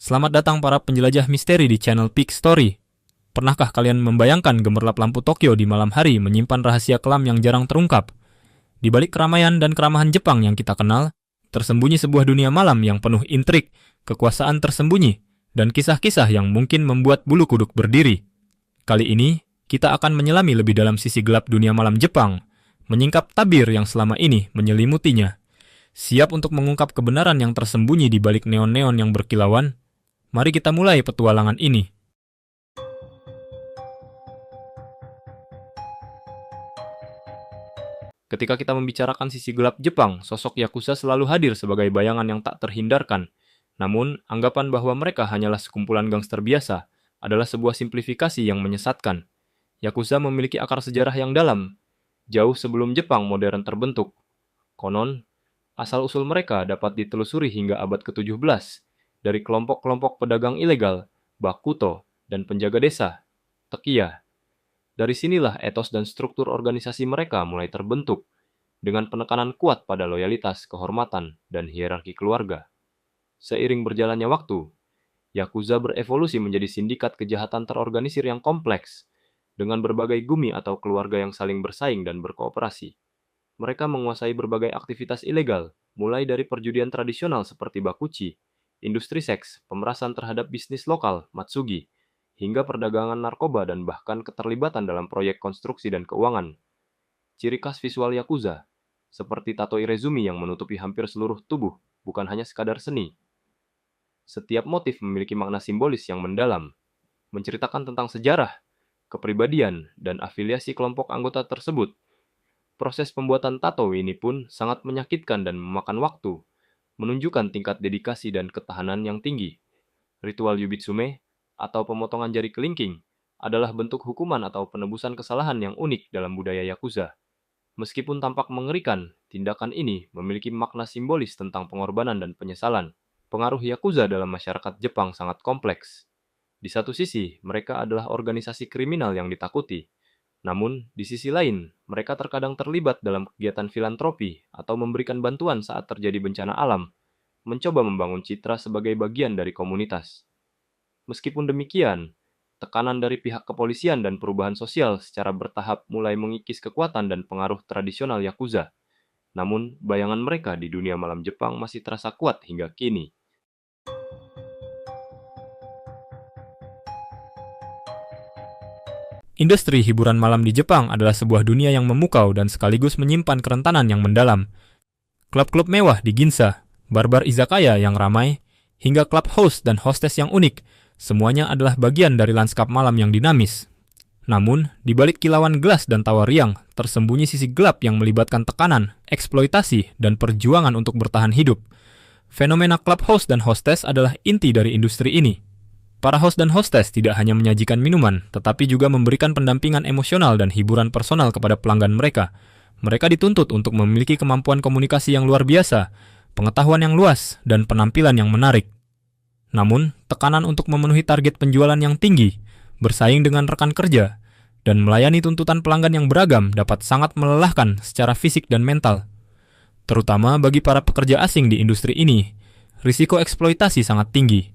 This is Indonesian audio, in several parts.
Selamat datang para penjelajah misteri di channel Peak Story. Pernahkah kalian membayangkan gemerlap lampu Tokyo di malam hari menyimpan rahasia kelam yang jarang terungkap? Di balik keramaian dan keramahan Jepang yang kita kenal, tersembunyi sebuah dunia malam yang penuh intrik, kekuasaan tersembunyi, dan kisah-kisah yang mungkin membuat bulu kuduk berdiri. Kali ini, kita akan menyelami lebih dalam sisi gelap dunia malam Jepang, menyingkap tabir yang selama ini menyelimutinya. Siap untuk mengungkap kebenaran yang tersembunyi di balik neon-neon yang berkilauan? Mari kita mulai petualangan ini. Ketika kita membicarakan sisi gelap Jepang, sosok Yakuza selalu hadir sebagai bayangan yang tak terhindarkan. Namun, anggapan bahwa mereka hanyalah sekumpulan gangster biasa adalah sebuah simplifikasi yang menyesatkan. Yakuza memiliki akar sejarah yang dalam, jauh sebelum Jepang modern terbentuk. Konon, asal-usul mereka dapat ditelusuri hingga abad ke-17 dari kelompok-kelompok pedagang ilegal, bakuto, dan penjaga desa, tekiya. Dari sinilah etos dan struktur organisasi mereka mulai terbentuk, dengan penekanan kuat pada loyalitas, kehormatan, dan hierarki keluarga. Seiring berjalannya waktu, Yakuza berevolusi menjadi sindikat kejahatan terorganisir yang kompleks, dengan berbagai gumi atau keluarga yang saling bersaing dan berkooperasi. Mereka menguasai berbagai aktivitas ilegal, mulai dari perjudian tradisional seperti bakuchi, industri seks, pemerasan terhadap bisnis lokal, matsugi, hingga perdagangan narkoba dan bahkan keterlibatan dalam proyek konstruksi dan keuangan. Ciri khas visual Yakuza, seperti tato irezumi yang menutupi hampir seluruh tubuh, bukan hanya sekadar seni. Setiap motif memiliki makna simbolis yang mendalam, menceritakan tentang sejarah, kepribadian, dan afiliasi kelompok anggota tersebut. Proses pembuatan tato ini pun sangat menyakitkan dan memakan waktu, menunjukkan tingkat dedikasi dan ketahanan yang tinggi. Ritual yubitsume, atau pemotongan jari kelingking, adalah bentuk hukuman atau penebusan kesalahan yang unik dalam budaya Yakuza. Meskipun tampak mengerikan, tindakan ini memiliki makna simbolis tentang pengorbanan dan penyesalan. Pengaruh Yakuza dalam masyarakat Jepang sangat kompleks. Di satu sisi, mereka adalah organisasi kriminal yang ditakuti. Namun, di sisi lain, mereka terkadang terlibat dalam kegiatan filantropi atau memberikan bantuan saat terjadi bencana alam, mencoba membangun citra sebagai bagian dari komunitas. Meskipun demikian, tekanan dari pihak kepolisian dan perubahan sosial secara bertahap mulai mengikis kekuatan dan pengaruh tradisional Yakuza. Namun, bayangan mereka di dunia malam Jepang masih terasa kuat hingga kini. Industri hiburan malam di Jepang adalah sebuah dunia yang memukau dan sekaligus menyimpan kerentanan yang mendalam. Klub-klub mewah di Ginza, bar-bar izakaya yang ramai, hingga klub host dan hostess yang unik, semuanya adalah bagian dari lanskap malam yang dinamis. Namun, di balik kilauan gelas dan tawa riang, tersembunyi sisi gelap yang melibatkan tekanan, eksploitasi, dan perjuangan untuk bertahan hidup. Fenomena klub host dan hostess adalah inti dari industri ini. Para host dan hostess tidak hanya menyajikan minuman, tetapi juga memberikan pendampingan emosional dan hiburan personal kepada pelanggan mereka. Mereka dituntut untuk memiliki kemampuan komunikasi yang luar biasa, pengetahuan yang luas, dan penampilan yang menarik. Namun, tekanan untuk memenuhi target penjualan yang tinggi, bersaing dengan rekan kerja, dan melayani tuntutan pelanggan yang beragam dapat sangat melelahkan secara fisik dan mental. Terutama bagi para pekerja asing di industri ini, risiko eksploitasi sangat tinggi.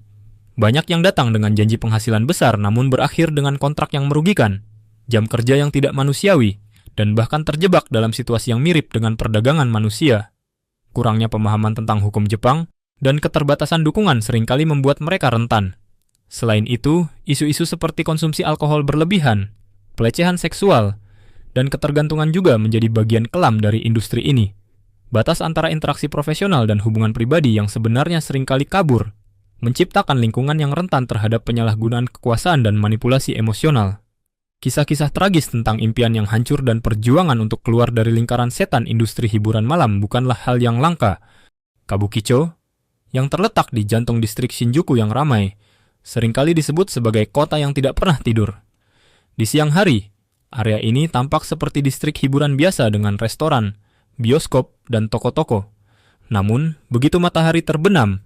Banyak yang datang dengan janji penghasilan besar namun berakhir dengan kontrak yang merugikan, jam kerja yang tidak manusiawi, dan bahkan terjebak dalam situasi yang mirip dengan perdagangan manusia. Kurangnya pemahaman tentang hukum Jepang dan keterbatasan dukungan seringkali membuat mereka rentan. Selain itu, isu-isu seperti konsumsi alkohol berlebihan, pelecehan seksual, dan ketergantungan juga menjadi bagian kelam dari industri ini. Batas antara interaksi profesional dan hubungan pribadi yang sebenarnya seringkali kabur, menciptakan lingkungan yang rentan terhadap penyalahgunaan kekuasaan dan manipulasi emosional. Kisah-kisah tragis tentang impian yang hancur dan perjuangan untuk keluar dari lingkaran setan industri hiburan malam bukanlah hal yang langka. Kabukicho, yang terletak di jantung distrik Shinjuku yang ramai, seringkali disebut sebagai kota yang tidak pernah tidur. Di siang hari, area ini tampak seperti distrik hiburan biasa dengan restoran, bioskop, dan toko-toko. Namun, begitu matahari terbenam,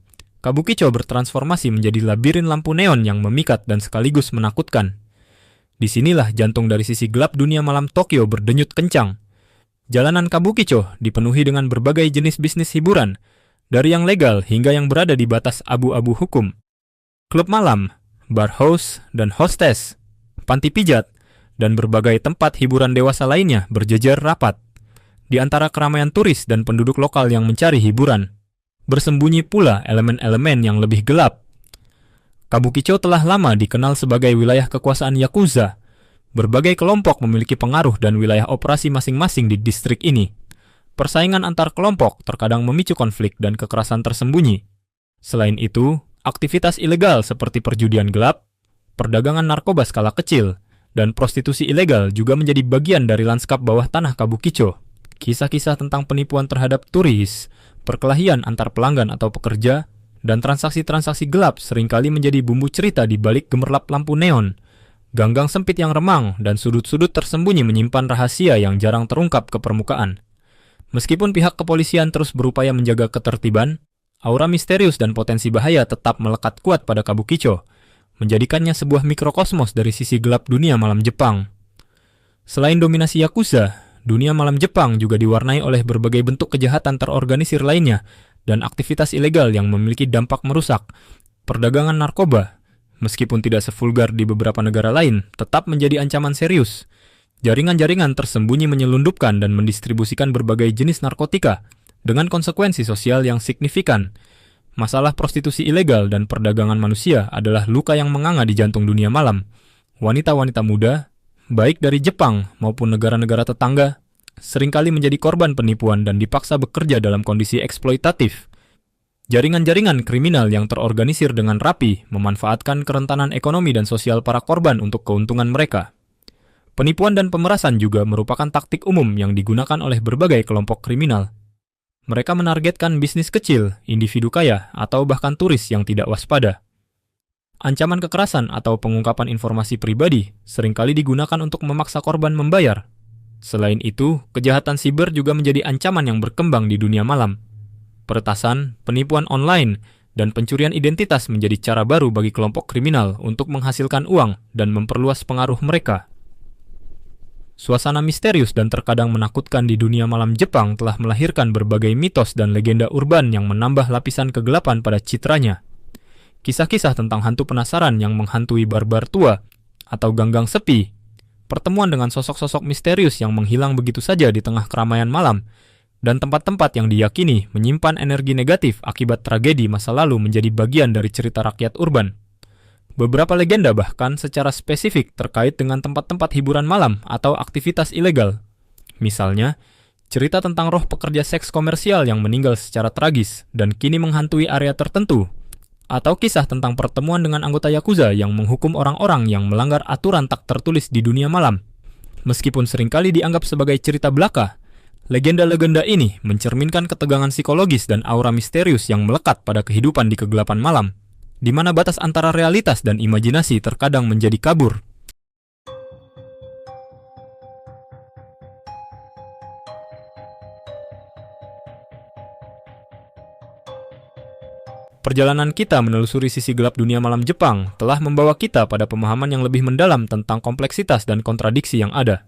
Kabukicho bertransformasi menjadi labirin lampu neon yang memikat dan sekaligus menakutkan. Disinilah jantung dari sisi gelap dunia malam Tokyo berdenyut kencang. Jalanan Kabukicho dipenuhi dengan berbagai jenis bisnis hiburan, dari yang legal hingga yang berada di batas abu-abu hukum. klub malam, bar host dan hostess, panti pijat, dan berbagai tempat hiburan dewasa lainnya berjejer rapat. Di antara keramaian turis dan penduduk lokal yang mencari hiburan, bersembunyi pula elemen-elemen yang lebih gelap. Kabukicho telah lama dikenal sebagai wilayah kekuasaan Yakuza. Berbagai kelompok memiliki pengaruh dan wilayah operasi masing-masing di distrik ini. Persaingan antar kelompok terkadang memicu konflik dan kekerasan tersembunyi. Selain itu, aktivitas ilegal seperti perjudian gelap, perdagangan narkoba skala kecil, dan prostitusi ilegal juga menjadi bagian dari lanskap bawah tanah Kabukicho. Kisah-kisah tentang penipuan terhadap turis, perkelahian antar pelanggan atau pekerja, dan transaksi-transaksi gelap seringkali menjadi bumbu cerita di balik gemerlap lampu neon. Ganggang sempit yang remang dan sudut-sudut tersembunyi menyimpan rahasia yang jarang terungkap ke permukaan. Meskipun pihak kepolisian terus berupaya menjaga ketertiban, aura misterius dan potensi bahaya tetap melekat kuat pada Kabukicho, menjadikannya sebuah mikrokosmos dari sisi gelap dunia malam Jepang. Selain dominasi Yakuza, dunia malam Jepang juga diwarnai oleh berbagai bentuk kejahatan terorganisir lainnya dan aktivitas ilegal yang memiliki dampak merusak. Perdagangan narkoba, meskipun tidak sevulgar di beberapa negara lain, tetap menjadi ancaman serius. Jaringan-jaringan tersembunyi menyelundupkan dan mendistribusikan berbagai jenis narkotika dengan konsekuensi sosial yang signifikan. Masalah prostitusi ilegal dan perdagangan manusia adalah luka yang menganga di jantung dunia malam. Wanita-wanita muda, baik dari Jepang maupun negara-negara tetangga, seringkali menjadi korban penipuan dan dipaksa bekerja dalam kondisi eksploitatif. Jaringan-jaringan kriminal yang terorganisir dengan rapi memanfaatkan kerentanan ekonomi dan sosial para korban untuk keuntungan mereka. Penipuan dan pemerasan juga merupakan taktik umum yang digunakan oleh berbagai kelompok kriminal. Mereka menargetkan bisnis kecil, individu kaya, atau bahkan turis yang tidak waspada. Ancaman kekerasan atau pengungkapan informasi pribadi seringkali digunakan untuk memaksa korban membayar. Selain itu, kejahatan siber juga menjadi ancaman yang berkembang di dunia malam. Peretasan, penipuan online, dan pencurian identitas menjadi cara baru bagi kelompok kriminal untuk menghasilkan uang dan memperluas pengaruh mereka. Suasana misterius dan terkadang menakutkan di dunia malam Jepang telah melahirkan berbagai mitos dan legenda urban yang menambah lapisan kegelapan pada citranya. Kisah-kisah tentang hantu penasaran yang menghantui barbar tua atau ganggang sepi, pertemuan dengan sosok-sosok misterius yang menghilang begitu saja di tengah keramaian malam, dan tempat-tempat yang diyakini menyimpan energi negatif akibat tragedi masa lalu menjadi bagian dari cerita rakyat urban. Beberapa legenda bahkan secara spesifik terkait dengan tempat-tempat hiburan malam atau aktivitas ilegal. Misalnya, cerita tentang roh pekerja seks komersial yang meninggal secara tragis dan kini menghantui area tertentu, atau kisah tentang pertemuan dengan anggota Yakuza yang menghukum orang-orang yang melanggar aturan tak tertulis di dunia malam. Meskipun seringkali dianggap sebagai cerita belaka, legenda-legenda ini mencerminkan ketegangan psikologis dan aura misterius yang melekat pada kehidupan di kegelapan malam, di mana batas antara realitas dan imajinasi terkadang menjadi kabur. Perjalanan kita menelusuri sisi gelap dunia malam Jepang telah membawa kita pada pemahaman yang lebih mendalam tentang kompleksitas dan kontradiksi yang ada.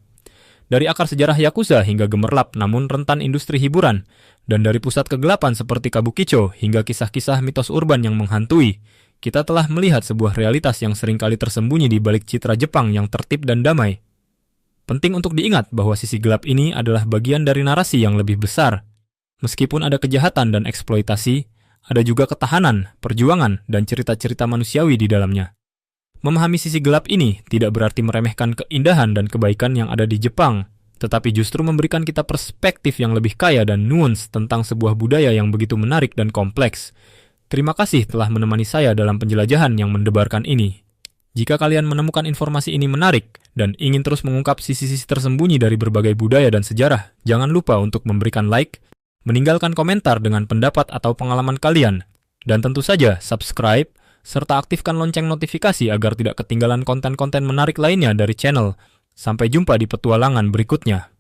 Dari akar sejarah Yakuza hingga gemerlap namun rentan industri hiburan, dan dari pusat kegelapan seperti Kabukicho hingga kisah-kisah mitos urban yang menghantui, kita telah melihat sebuah realitas yang seringkali tersembunyi di balik citra Jepang yang tertib dan damai. Penting untuk diingat bahwa sisi gelap ini adalah bagian dari narasi yang lebih besar. Meskipun ada kejahatan dan eksploitasi, ada juga ketahanan, perjuangan, dan cerita-cerita manusiawi di dalamnya. Memahami sisi gelap ini tidak berarti meremehkan keindahan dan kebaikan yang ada di Jepang, tetapi justru memberikan kita perspektif yang lebih kaya dan nuans tentang sebuah budaya yang begitu menarik dan kompleks. Terima kasih telah menemani saya dalam penjelajahan yang mendebarkan ini. Jika kalian menemukan informasi ini menarik dan ingin terus mengungkap sisi-sisi tersembunyi dari berbagai budaya dan sejarah, jangan lupa untuk memberikan like, meninggalkan komentar dengan pendapat atau pengalaman kalian, dan tentu saja subscribe, serta aktifkan lonceng notifikasi agar tidak ketinggalan konten-konten menarik lainnya dari channel. Sampai jumpa di petualangan berikutnya.